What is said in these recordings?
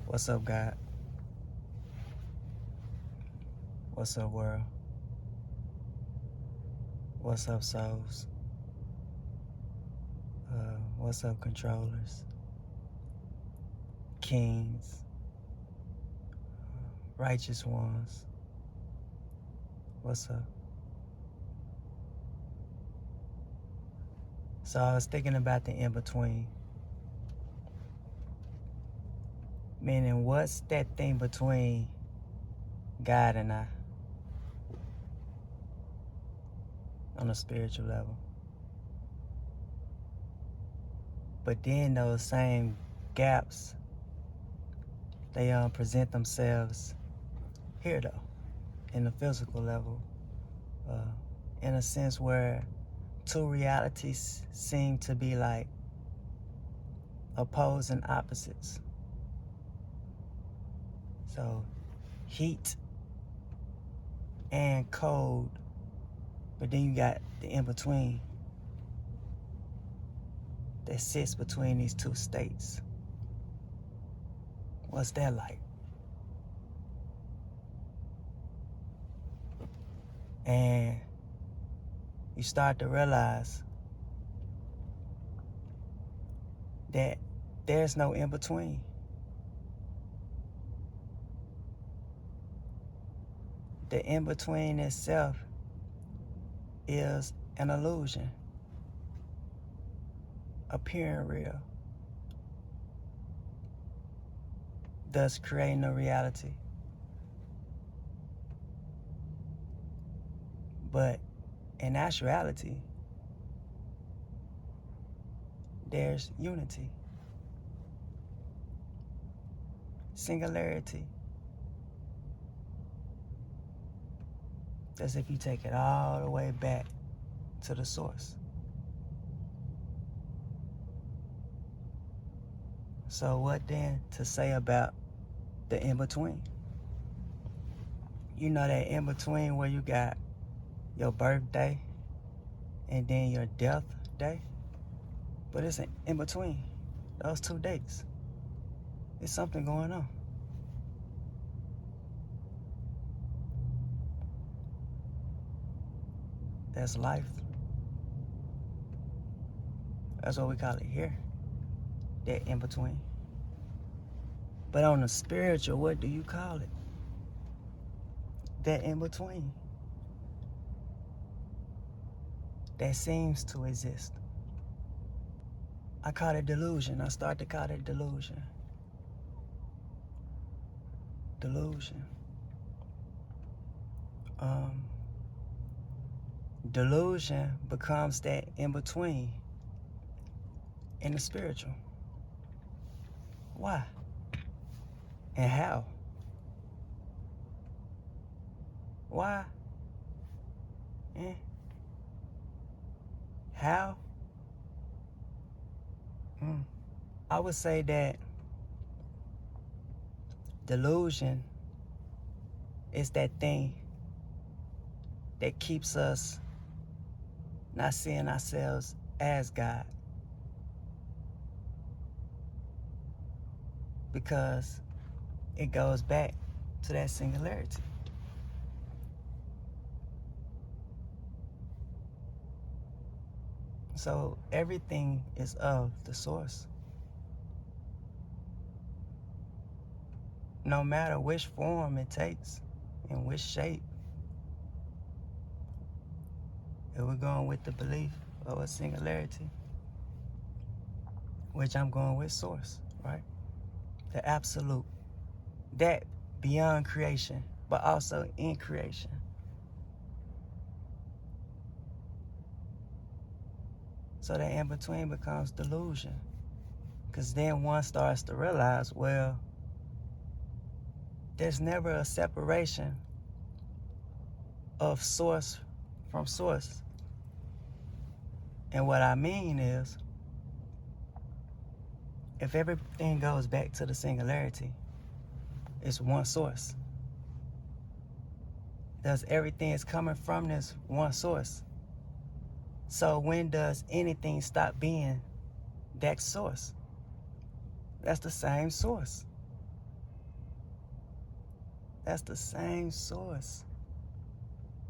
What's up, God? What's up, world? What's up, souls? What's up, controllers? Kings? Righteous ones? What's up? So I was thinking about the in-between. Meaning, what's that thing between God and I on a spiritual level? But then those same gaps, they present themselves here though, in the physical level, in a sense where two realities seem to be like opposing opposites. So heat and cold, but then you got the in-between that sits between these two states. What's that like? And you start to realize that there's no in-between. The in-between itself is an illusion, appearing real, thus creating a reality. But in actuality, there's unity, singularity. That's if you take it all the way back to the source. So what then to say about the in-between? You know that in-between where you got your birthday and then your death day? But it's an in-between those two dates. There's something going on. That's life. That's what we call it here, that in-between. But on the spiritual, what do you call it? That in-between. That seems to exist. I call it delusion. I start to call it delusion. Delusion. Delusion becomes that in-between in the spiritual. Why? And how? Why? Eh? How? I would say that delusion is that thing that keeps us not seeing ourselves as God. Because it goes back to that singularity. So everything is of the source. No matter which form it takes, in which shape. If we're going with the belief of a singularity, which I'm going with source, right? The absolute. That beyond creation, but also in creation. So that in-between becomes delusion. Because then one starts to realize, well, there's never a separation of source from source. And what I mean is, if everything goes back to the singularity, it's one source. Thus, everything is coming from this one source. So when does anything stop being that source? That's the same source. That's the same source.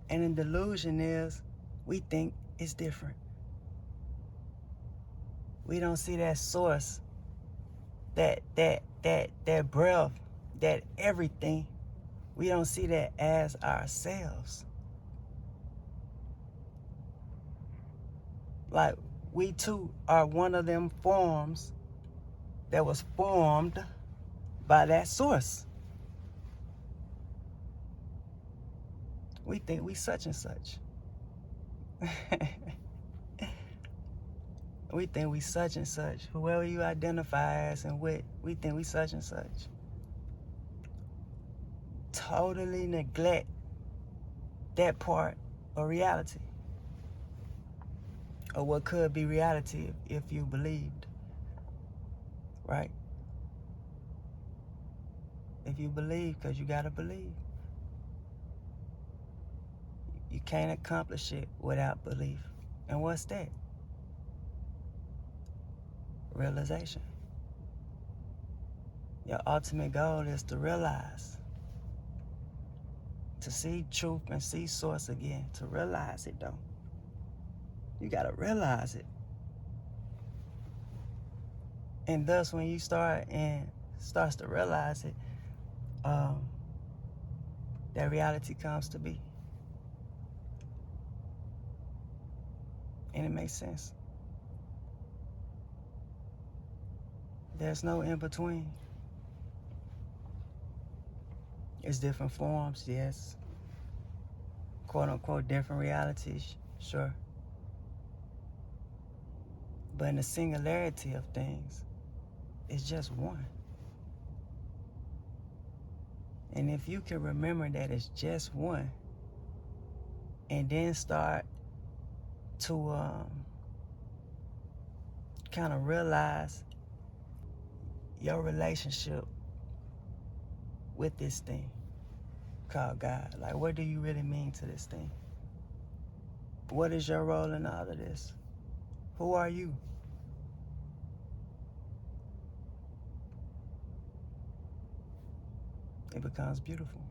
And the delusion is we think it's different. We don't see that source, that breath, that everything. We don't see that as ourselves. Like we too are one of them forms that was formed by that source. We think we such and such. We think we such and such. Whoever you identify as and with, we think we such and such. Totally neglect that part of reality, or what could be reality if you believed, right? If you believe, because you gotta believe. You can't accomplish it without belief. And what's that? Realization. Your ultimate goal is to realize, to see truth and see source again, to realize it though. You gotta realize it. And thus when you starts to realize it, that reality comes to be. And it makes sense. There's no in between. It's different forms, yes. Quote unquote different realities, sure. But in the singularity of things, it's just one. And if you can remember that it's just one, and then start to kind of realize your relationship with this thing called God. Like, what do you really mean to this thing? What is your role in all of this? Who are you? It becomes beautiful.